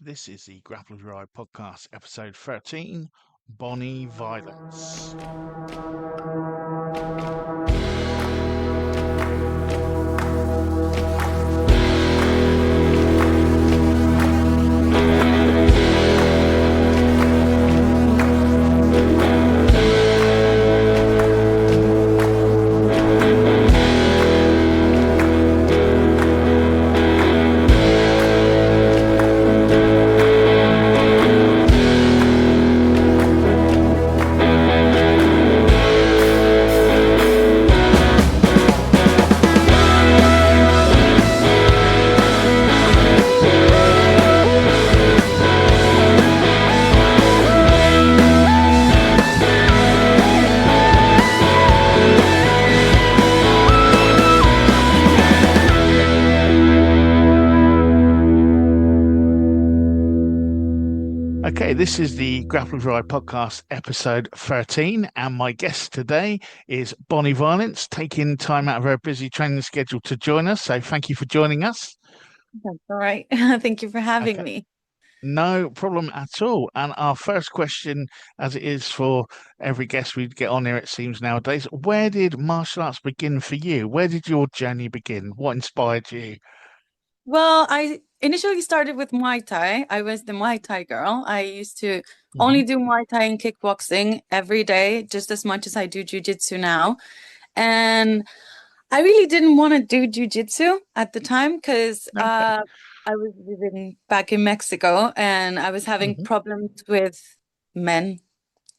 This is the Grappling podcast, episode 13, Bonnie Violence. Okay, this is the Grappling podcast, episode 13, and my guest today is Bonnie Violence, taking time out of her busy training schedule to join us. So thank you for joining us. That's all right. Thank you for having me. No problem at all. And our first question, as it is for every guest we get on here, it seems nowadays, where did martial arts begin for you? Where did your journey begin? What inspired you? Well, I initially started with Muay Thai. I was the Muay Thai girl. I used to only do Muay Thai and kickboxing every day, just as much as I do jiu-jitsu now. And I really didn't want to do jiu-jitsu at the time because I was living back in Mexico and I was having problems with men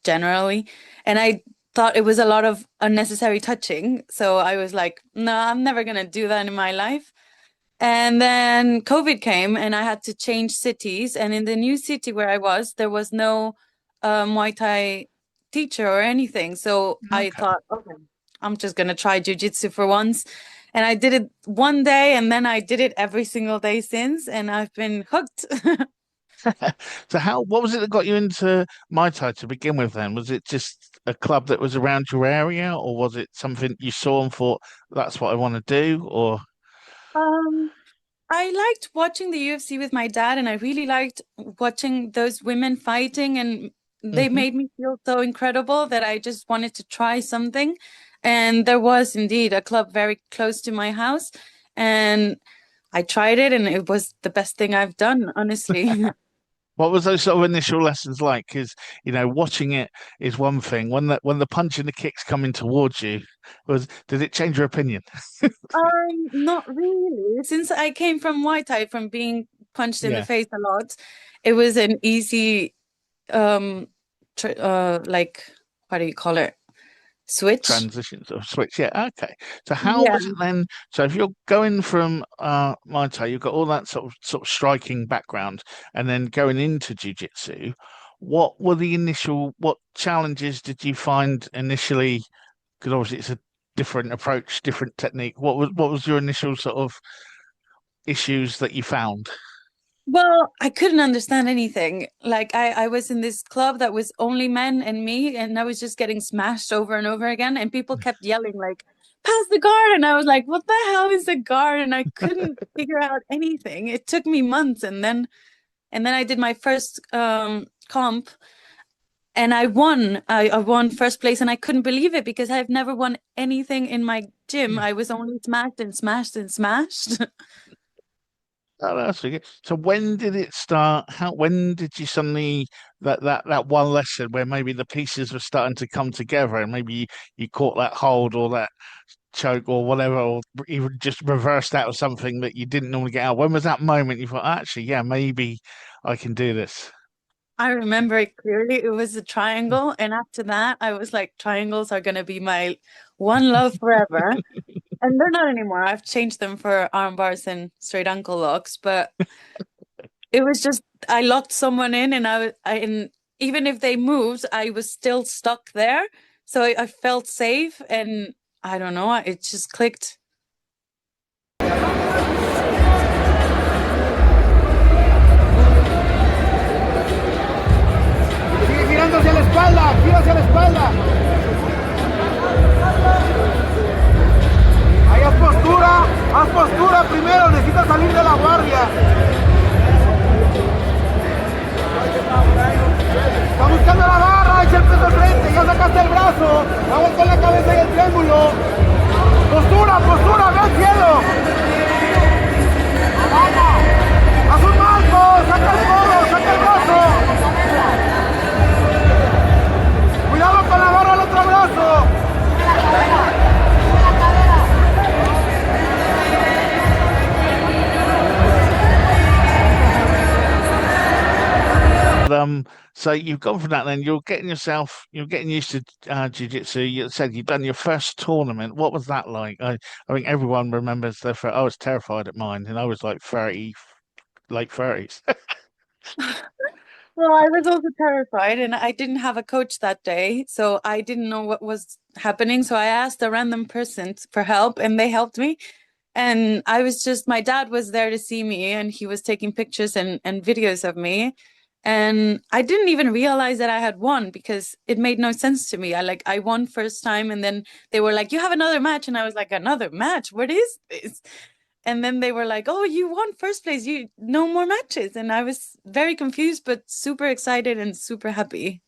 generally. And I thought it was a lot of unnecessary touching. So I was like, no, I'm never going to do that in my life. And then COVID came and I had to change cities. And in the new city where I was, there was no Muay Thai teacher or anything. So I thought, okay, I'm just going to try jiu-jitsu for once. And I did it one day and then I did it every single day since. And I've been hooked. So what was it that got you into Muay Thai to begin with then? Was it just a club that was around your area, or was it something you saw and thought, that's what I want to do? Or I liked watching the UFC with my dad, and I really liked watching those women fighting, and they made me feel so incredible that I just wanted to try something. And there was indeed a club very close to my house, and I tried it, and it was the best thing I've done, honestly. what was those sort of initial lessons like? Because watching it is one thing. When the punch and the kicks coming towards you, did it change your opinion? Not really. Since I came from Muay Thai, from being punched in the Yeah. face a lot, it was an easy, like, what do you call it? Switch. Transitions or switch. Yeah. Okay. So how was it then? So if you're going from Muay Thai, you've got all that sort of striking background, and then going into jiu-jitsu, what challenges did you find initially? Because obviously it's a different approach, different technique. What was your initial sort of issues that you found? Well, I couldn't understand anything. Like I was in this club that was only men and me, and I was just getting smashed over and over again. And people kept yelling like, "Pass the guard!" And I was like, "What the hell is a guard?" And I couldn't figure out anything. It took me months, and then I did my first comp, and I won. I won first place, and I couldn't believe it because I've never won anything in my gym. I was only smacked and smashed and smashed. Oh, that's okay. So when did it start? When did you suddenly that one lesson where maybe the pieces were starting to come together, and maybe you caught that hold or that choke or whatever, or even just reversed out of something that you didn't normally get out? When was that moment you thought, actually, yeah, maybe I can do this? I remember it clearly. It was a triangle. And after that, I was like, triangles are going to be my one love forever. And they're not anymore. I've changed them for arm bars and straight ankle locks. But it was just, I locked someone in and even if they moved, I was still stuck there. So I felt safe. And I don't know, it just clicked. Girando hacia la espalda, gira hacia la espalda. Ahí haz postura primero, necesitas salir de la guardia. So you've gone from that, then you're getting used to jiu-jitsu. You said you've done your first tournament. What was that like? I think everyone remembers their first. I was terrified at mine, and I was like 30, late 30s. Well, I was also terrified, and I didn't have a coach that day, so I didn't know what was happening. So I asked a random person for help, and they helped me. And I was just, my dad was there to see me, and he was taking pictures and videos of me. And I didn't even realize that I had won because it made no sense to me. I won first time, and then they were like, "You have another match," and I was like, "Another match? What is this?" And then they were like, "Oh, you won first place. You no more matches." And I was very confused, but super excited and super happy.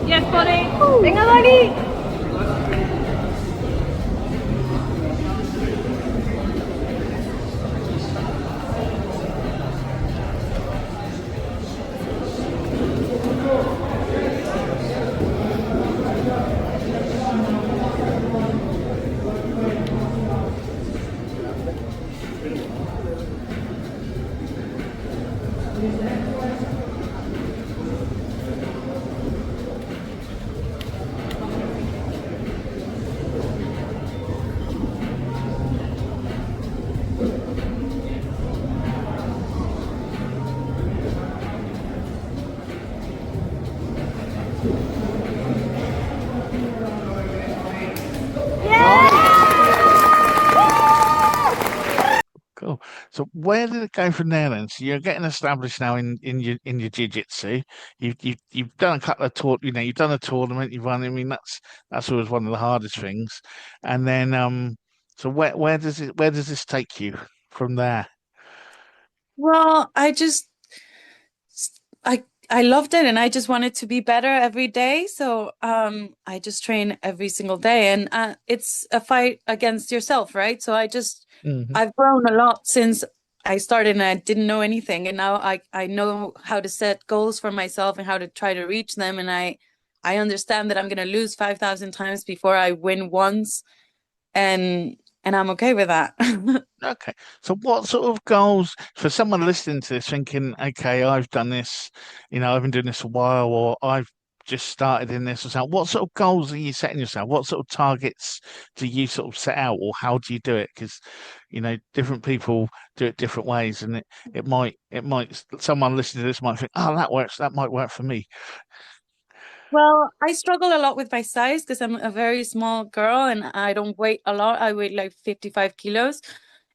Yes, buddy. Venga, Dani. Cool. So where did it go from there then? So you're getting established now in your jiu-jitsu. You've done a couple of you've done a tournament, you've won. I mean, that's always one of the hardest things. And then so where does this take you from there? Well, I I loved it and I just wanted to be better every day. So I just train every single day and it's a fight against yourself, right? So Hmm. I've grown a lot since I started and I didn't know anything. And now I know how to set goals for myself and how to try to reach them. And I understand that I'm gonna lose 5,000 times before I win once and I'm okay with that. Okay. So what sort of goals for someone listening to this thinking, okay, I've done this, I've been doing this a while, or I've just started in this or something. What sort of goals are you setting yourself? What sort of targets do you sort of set out, or how do you do it? Because, different people do it different ways, and someone listening to this might think, oh, that works, that might work for me. Well, I struggle a lot with my size because I'm a very small girl and I don't weigh a lot. I weigh like 55 kilos.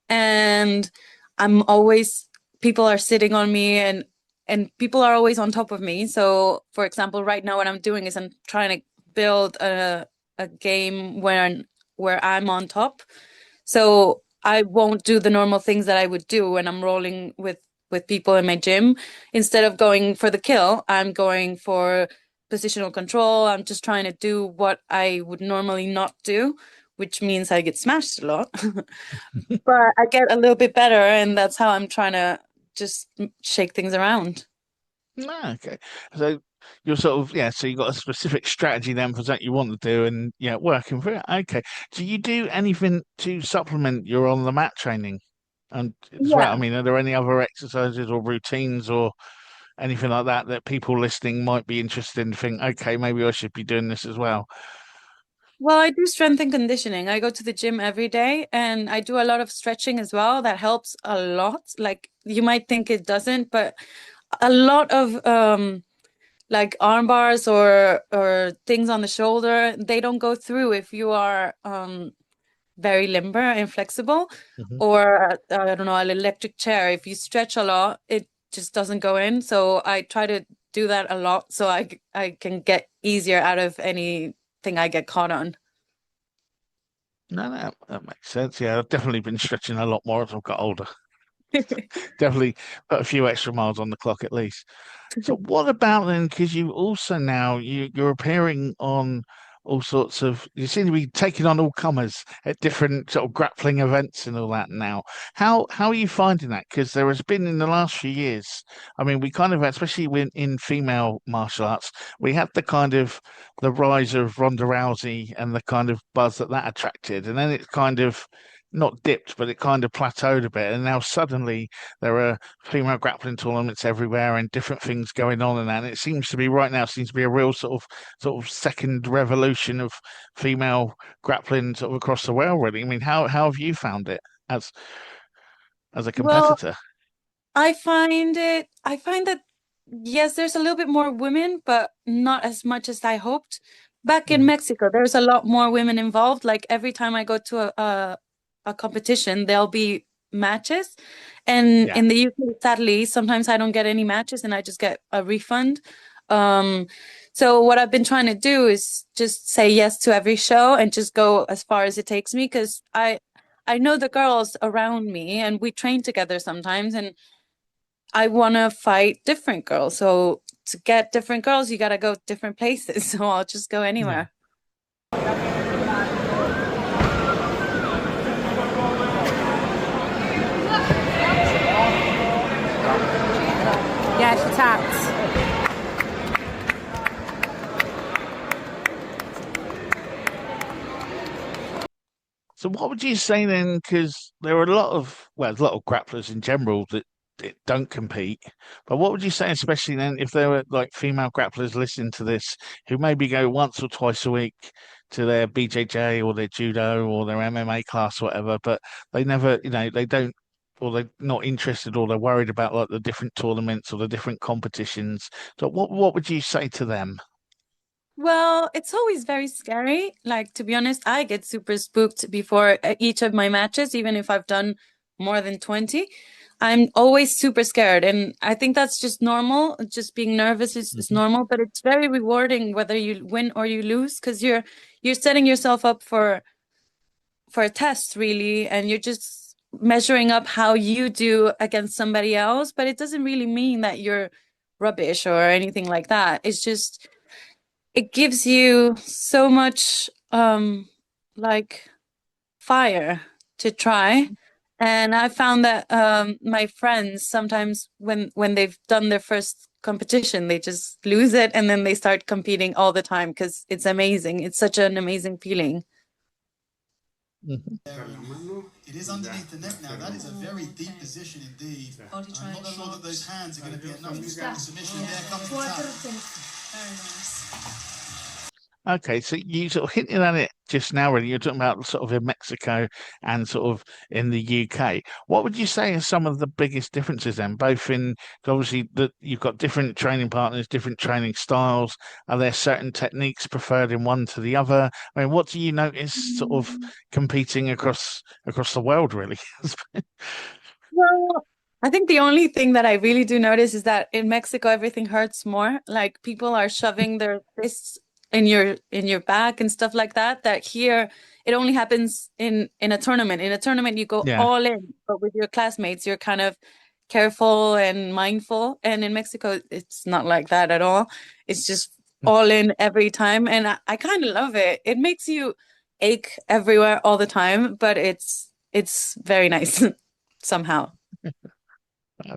And I'm always, people are sitting on me and people are always on top of me. So, for example, right now what I'm doing is I'm trying to build a game where I'm on top. So I won't do the normal things that I would do when I'm rolling with people in my gym. Instead of going for the kill, I'm going for positional control. I'm just trying to do what I would normally not do, which means I get smashed a lot. But I get a little bit better, and that's how I'm trying to just shake things around. No, okay. So you're sort of, yeah, so you've got a specific strategy then for that you want to do and yeah, working for it. Okay. Do you do anything to supplement your on the mat training? And as well, I Yeah. mean, are there any other exercises or routines or anything like that that people listening might be interested in think, okay, maybe I should be doing this as well? Well, I do strength and conditioning. I go to the gym every day and I do a lot of stretching as well. That helps a lot. Like you might think it doesn't, but a lot of like arm bars or things on the shoulder, they don't go through if you are very limber and flexible. Hmm. Or I don't know, an electric chair. If you stretch a lot, it just doesn't go in. So I try to do that a lot so I can get easier out of anything I get caught on. No, no, that makes sense. Yeah, I've definitely been stretching a lot more as I've got older. Definitely put a few extra miles on the clock at least. So what about then? Because you also now you're appearing on all sorts of. You seem to be taking on all comers at different sort of grappling events and all that now. How are you finding that? Because there has been in the last few years. I mean, we kind of, especially when in female martial arts, we had the kind of the rise of Ronda Rousey and the kind of buzz that that attracted, and then it kind of not dipped, but it kind of plateaued a bit. And now suddenly there are female grappling tournaments everywhere and different things going on and that. And it seems to be right now seems to be a real sort of second revolution of female grappling sort of across the world, really. I mean, how have you found it as a Well, competitor? I find that yes, there's a little bit more women, but not as much as I hoped. Back in Mm. Mexico, there's a lot more women involved. Like every time I go to a competition, there'll be matches. And Yeah. in the UK, sadly, sometimes I don't get any matches and I just get a refund. Um, so what I've been trying to do is just say yes to every show and just go as far as it takes me because I know the girls around me and we train together sometimes and I want to fight different girls. So to get different girls, you got to go different places. So I'll just go Yeah. anywhere. Yeah, she taps. So what would you say then? Because there are a lot of, well, a lot of grapplers in general that don't compete. But what would you say, especially then, if there were like female grapplers listening to this who maybe go once or twice a week to their BJJ or their judo or their MMA class or whatever, but they never, they don't, or they're not interested, or they're worried about like the different tournaments or the different competitions. So what would you say to them? Well, it's always very scary. Like, to be honest, I get super spooked before each of my matches, even if I've done more than 20. I'm always super scared. And I think that's just normal. Just being nervous is Hmm. normal, but it's very rewarding whether you win or you lose because you're setting yourself up for a test, really, and you're just measuring up how you do against somebody else, but it doesn't really mean that you're rubbish or anything like that. It's just it gives you so much like fire to try. And I found that my friends sometimes when they've done their first competition, they just lose it and then they start competing all the time because it's amazing. It's such an amazing feeling. Hmm. It is underneath the neck now. That is a very deep position indeed. I'm not sure that those hands are going to be enough to stop the submission. There comes the tap. Very nice. Okay, so you sort of hinted at it just now, really. You're talking about sort of in Mexico and sort of in the UK. What would you say are some of the biggest differences then, both in 'cause obviously that you've got different training partners, different training styles. Are there certain techniques preferred in one to the other? I mean, what do you notice sort of competing across the world, really? Well, I think the only thing that I really do notice is that in Mexico everything hurts more. Like people are shoving their fists in your back and stuff like that. That here it only happens in a tournament. In a tournament you go Yeah. all in, but with your classmates you're kind of careful and mindful. And in Mexico it's not like that at all. It's just all in every time. And I kind of love it. It makes you ache everywhere all the time, but it's very nice somehow.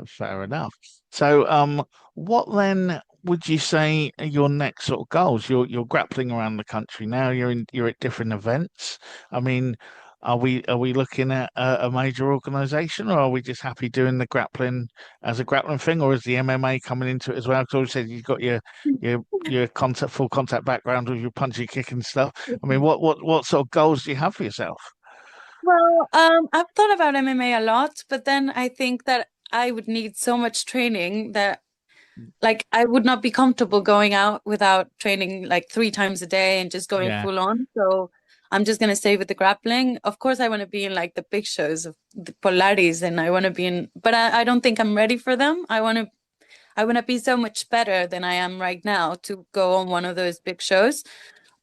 Fair enough. So, what then would you say are your next sort of goals? You're grappling around the country now. You're at different events. I mean, are we looking at a major organization, or are we just happy doing the grappling as a grappling thing, or is the MMA coming into it as well? Because obviously you've got your contact full contact background with your punchy kick and stuff. I mean, what sort of goals do you have for yourself? Well, I've thought about MMA a lot, but then I think that I would need so much training that like I would not be comfortable going out without training like 3 times a day and just going Yeah. full on. So I'm just gonna stay with the grappling. Of course, I want to be in like the big shows of the Polaris, and I want to be in, but I don't think I'm ready for them. I want to be so much better than I am right now to go on one of those big shows.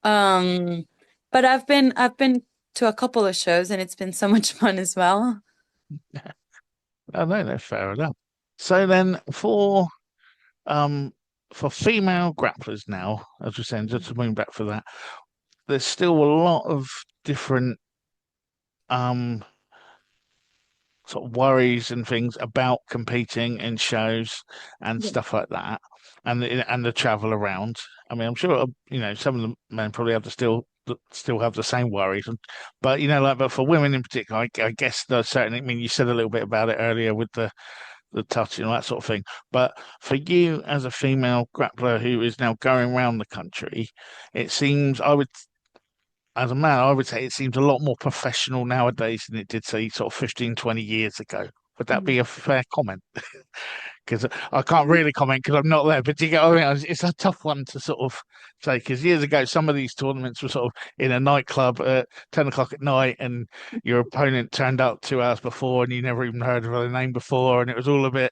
Um, but I've been to a couple of shows and it's been so much fun as well. Oh, no, no, fair enough. So then um for female grapplers now, as we're saying, just to move back for that, there's still a lot of different um sort of worries and things about competing in shows and Yeah. stuff like that, and the travel around. I mean, I'm sure some of the men probably have to still have the same worries, but but for women in particular, I guess there's certainly. I mean, you said a little bit about it earlier with the touching and that sort of thing. But for you as a female grappler who is now going around the country, it seems as a man, I would say it seems a lot more professional nowadays than it did, say, sort of 15, 20 years ago. Would that be a fair comment? Because I can't really comment because I'm not there. But do you get what I mean? It's a tough one to sort of say because years ago, some of these tournaments were sort of in a nightclub at 10 o'clock at night, and your opponent turned up 2 hours before, and you never even heard of their name before, and it was all a bit.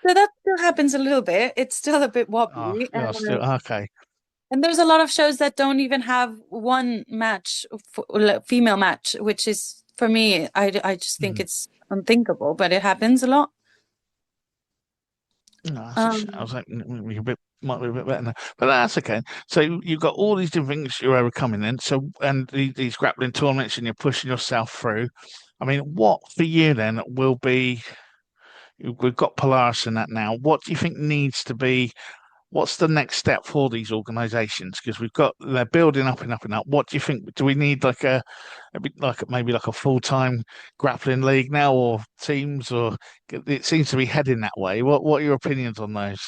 So that still happens a little bit. It's still a bit Oh, wobbly. yeah, still okay. And there's a lot of shows that don't even have one match, female match, which is for me, I just think Mm. it's unthinkable, but it happens a lot. No, that's a shame. I Um, was like, might be a bit better now, but that's okay. So you've got all these different things you're overcoming then. So and these grappling tournaments, and you're pushing yourself through. I mean, what for you then will be? We've got Polaris in that now. What do you think needs to be? What's the next step for these organisations? Because they're building up and up and up. What do you think? Do we need maybe like a full-time grappling league now, or teams, or it seems to be heading that way. What are your opinions on those?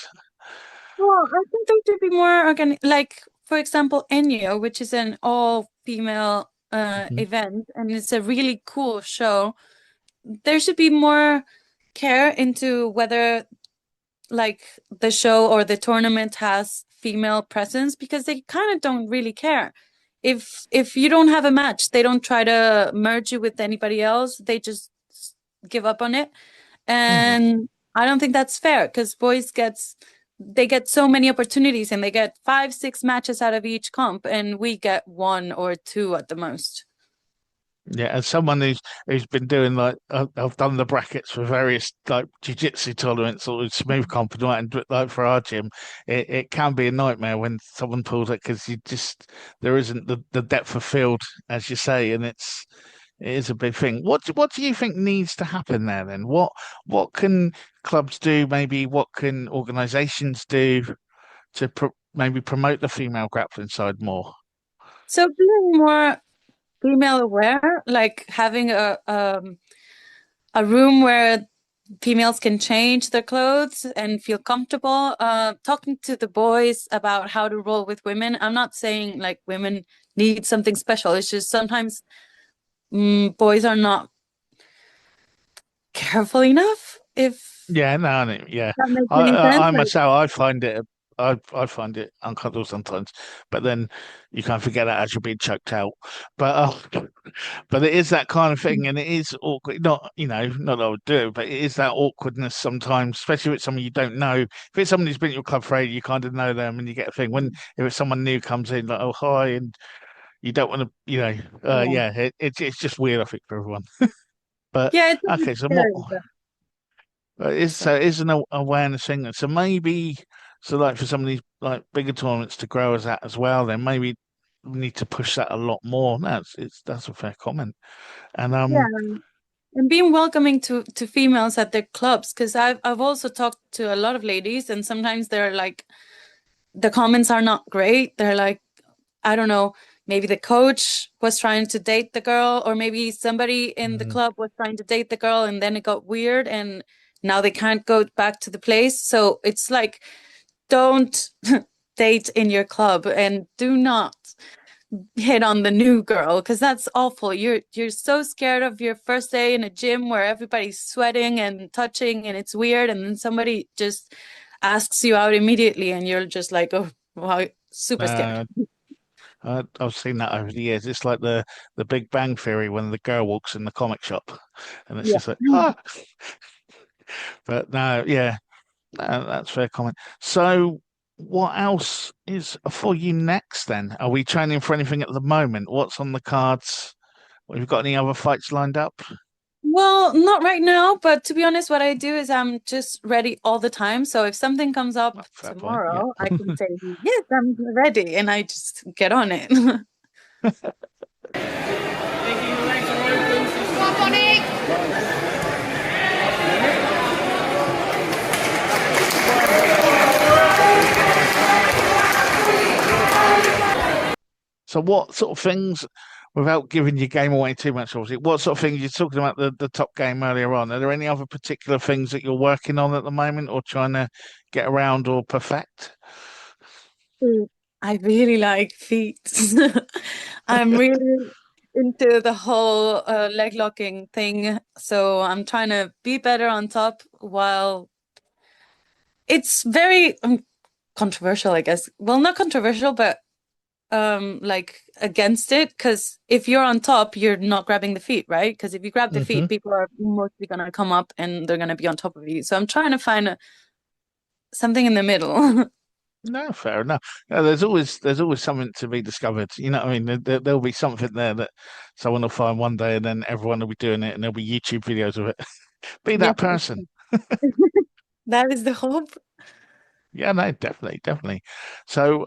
well, I think there should be more like for example, Enyo, which is an all-female Mhm. event, and it's a really cool show. There should be more care into whether like the show or the tournament has female presence because they kind of don't really care. If you don't have a match, they don't try to merge you with anybody else. They just give up on it. Yeah. And I don't think that's fair because they get so many opportunities and they get 5, 6 matches out of each comp, and we get 1 or 2 at the most. Yeah, as someone who's been doing I've done the brackets for various like jiu-jitsu tournaments or smooth comp and like for our gym, it can be a nightmare when someone pulls it because there isn't the depth of field as you say, and it is a big thing. What do you think needs to happen there then? What can clubs do? Maybe what can organizations do to maybe promote the female grappling side more? So being more female aware, like having a room where females can change their clothes and feel comfortable. Talking to the boys about how to roll with women. I'm not saying like women need something special. It's just sometimes boys are not careful enough. If Yeah, no, no, yeah. that makes I, any sense. I Like, myself, I find it uncomfortable sometimes, but then you can't forget that as you're being choked out. But but it is that kind of thing, and it is awkward. Not that I would do it, but it is that awkwardness sometimes, especially with someone you don't know. If it's someone who's been at your club for ages, you kind of know them, and you get a thing. When if it's someone new comes in, like oh hi, and you don't want to, yeah, yeah, it's just weird, I think, for everyone. But yeah, it's a bit okay, so more. scary, It is an awareness thing. So maybe, so like for some of these like bigger tournaments to grow as that as well, then maybe we need to push that a lot more. That's a fair comment. And yeah. And being welcoming to females at their clubs, because I've also talked to a lot of ladies, and sometimes they're like the comments are not great. They're like, I don't know, maybe the coach was trying to date the girl, or maybe somebody in the mm, club was trying to date the girl, and then it got weird, and now they can't go back to the place. So it's like, don't date in your club, and do not hit on the new girl because that's awful. You're so scared of your first day in a gym where everybody's sweating and touching and it's weird, and then somebody just asks you out immediately, and you're just like, oh, wow, super scared. uh, I've seen that over the years. It's like the Big Bang Theory when the girl walks in the comic shop, and it's Yeah. just like ah. But no, yeah, no, that's a fair comment. So. What else is for you next then? Are we training for anything at the moment? What's on the cards? Have you got any other fights lined up? Well, not right now, but to be honest, what I do is I'm just ready all the time. So if something comes up Oh, fair point. Yeah. tomorrow, I can say, yes, I'm ready, and I just get on it. So what sort of things, without giving your game away too much, obviously, what sort of things you're talking about the top game earlier on? Are there any other particular things that you're working on at the moment or trying to get around or perfect? I really like feet. I'm really into the whole leg locking thing. So I'm trying to be better on top while it's very controversial, I guess. Well, not controversial, but like against it, because if you're on top, you're not grabbing the feet, right? Because if you grab the Hmm. feet, people are mostly gonna come up and they're gonna be on top of you. So I'm trying to find something in the middle. No, fair enough. No, there's always something to be discovered. You know what I mean? There'll be something there that someone will find one day, and then everyone will be doing it, and there'll be YouTube videos of it. Be Yes, that person. that is the hope. Yeah, no, definitely, definitely. So,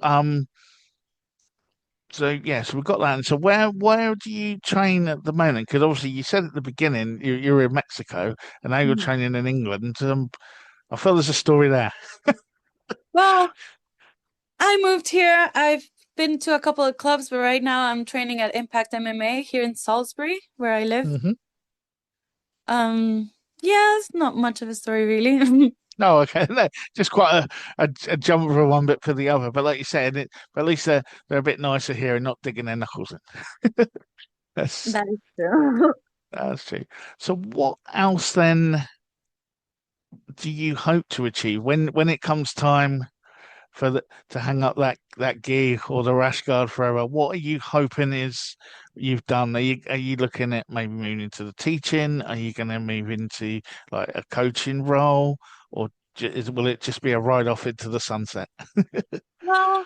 so yes, we've got that. And so, where do you train at the moment? Because obviously, you said at the beginning you're in Mexico, and now you're Mhm. training in England. I feel there's a story there. Well, I moved here. I've been to a couple of clubs, but right now I'm training at Impact MMA here in Salisbury, where I live. Hmm. Um, yeah, it's not much of a story really. No, okay, no, just quite a jump from one bit to the other. But like you said, but at least they're a bit nicer here and not digging their knuckles in. That's That is true. that's true. So, what else then do you hope to achieve when it comes time for to hang up that gi or the rash guard forever? What are you hoping is you've done? Are you looking at maybe moving into the teaching? Are you going to move into like a coaching role, or will it just be a ride off into the sunset? Well,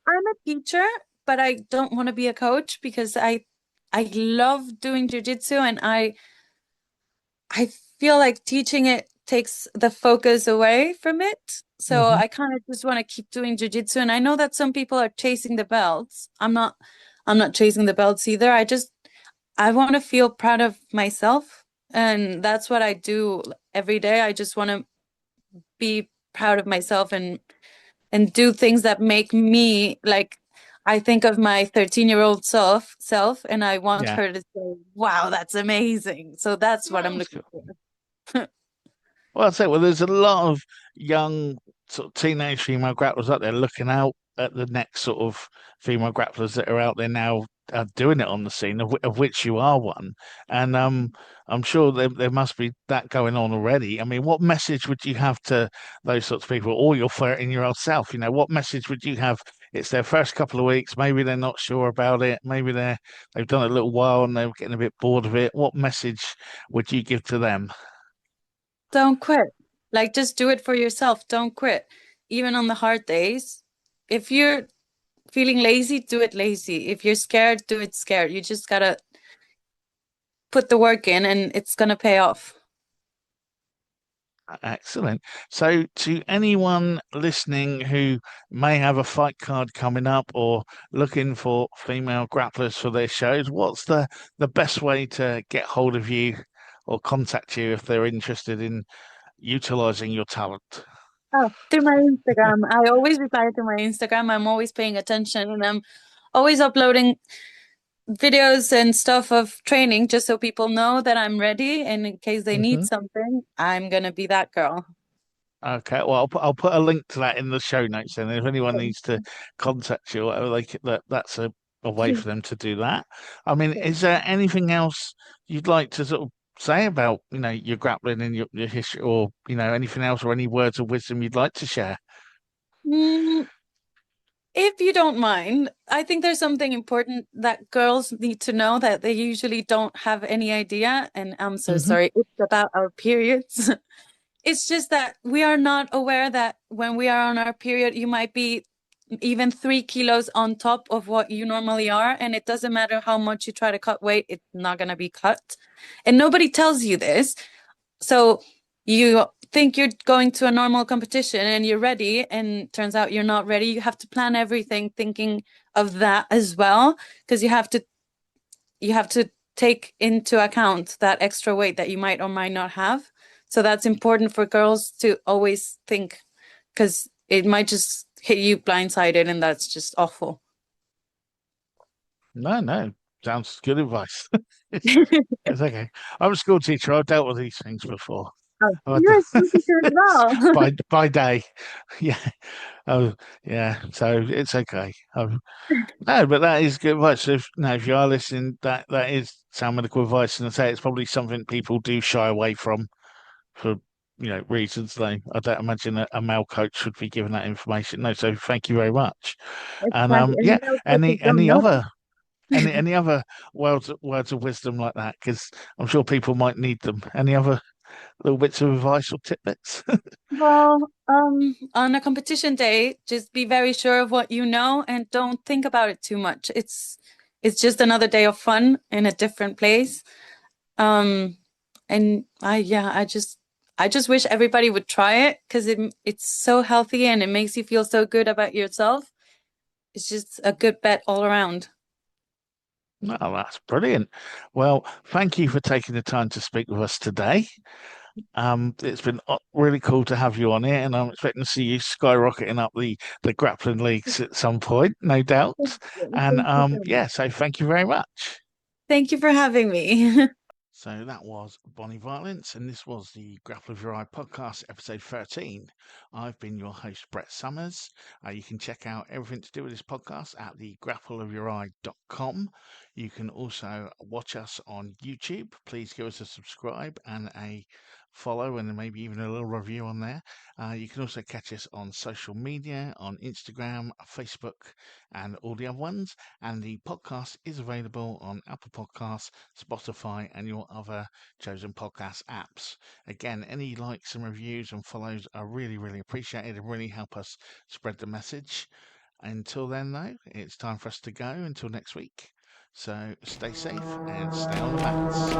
I'm a teacher, but I don't want to be a coach because I love doing jiu-jitsu and I feel like teaching it takes the focus away from it. So Hmm. I kind of just want to keep doing jiu-jitsu. And I know that some people are chasing the belts. I'm not chasing the belts either. I want to feel proud of myself. And that's what I do every day. I just want to be proud of myself and do things that make me like I think of my 13-year-old self and I want Yeah. her to say, wow, that's amazing. So that's what No, I'm that's looking cool. for. Well, I'd say, well, there's a lot of young sort of teenage female grapplers out there looking out at the next sort of female grapplers that are out there now doing it on the scene, of which you are one. And I'm sure there must be that going on already. I mean, what message would you have to those sorts of people, or your 13-year-old self? You know, what message would you have? It's their first couple of weeks. Maybe they're not sure about it. Maybe they've done it a little while and they're getting a bit bored of it. What message would you give to them? Don't quit. Like just do it for yourself. Don't quit. Even on the hard days. If you're feeling lazy, do it lazy. If you're scared, do it scared. You just gotta put the work in and it's gonna pay off. Excellent. So, to anyone listening who may have a fight card coming up or looking for female grapplers for their shows, what's the best way to get hold of you or contact you if they're interested in utilizing your talent? Oh, through my Instagram. I always reply to my Instagram. I'm always paying attention and I'm always uploading videos and stuff of training just so people know that I'm ready and in case they need Hmm. something, I'm gonna be that girl. Okay, well, I'll put a link to that in the show notes, and if anyone needs to contact you, or whatever, that's a way for them to do that. I mean, is there anything else you'd like to sort of say about, your grappling and your history, or anything else, or any words of wisdom you'd like to share? Mm, if you don't mind, I think there's something important that girls need to know that they usually don't have any idea, and I'm so Hmm. sorry. It's about our periods. It's just that we are not aware that when we are on our period, you might be even 3 kilos on top of what you normally are. And it doesn't matter how much you try to cut weight, it's not going to be cut. And nobody tells you this. So you think you're going to a normal competition and you're ready, and turns out you're not ready. You have to plan everything thinking of that as well, because you have to take into account that extra weight that you might or might not have. So that's important for girls to always think, because it might just hit you blindsided, and that's just awful. No, sounds good advice. It's okay. I'm a school teacher. I've dealt with these things before. You're a school teacher as well. by day, yeah. Oh, yeah. So it's okay. No, but that is good advice. So if you are listening, that is sound medical advice, and I say it's probably something people do shy away from for reasons. I don't imagine a male coach would be given that information. No, so thank you very much. And yeah, any other any other words of wisdom like that? Because I'm sure people might need them. Any other little bits of advice or tidbits? Well, on a competition day, just be very sure of what you know and don't think about it too much. It's just another day of fun in a different place. And I just wish everybody would try it, because it's so healthy and it makes you feel so good about yourself. It's just a good bet all around. No, that's brilliant. Well, thank you for taking the time to speak with us today. It's been really cool to have you on here, and I'm expecting to see you skyrocketing up the grappling leagues at some point, no doubt. And yeah, so thank you very much. Thank you for having me. So that was Bonnie Violence, and this was the Grapple of Your Eye podcast, episode 13. I've been your host, Brett Summers. You can check out everything to do with this podcast at the grappleofyoureye.com. You can also watch us on YouTube. Please give us a subscribe and a follow, and maybe even a little review on there. You can also catch us on social media, on Instagram, Facebook, and all the other ones. And the podcast is available on Apple Podcasts, Spotify, and your other chosen podcast apps. Again, any likes and reviews and follows are really, really appreciated and really help us spread the message. Until then, though, it's time for us to go until next week. So stay safe and stay on the mats.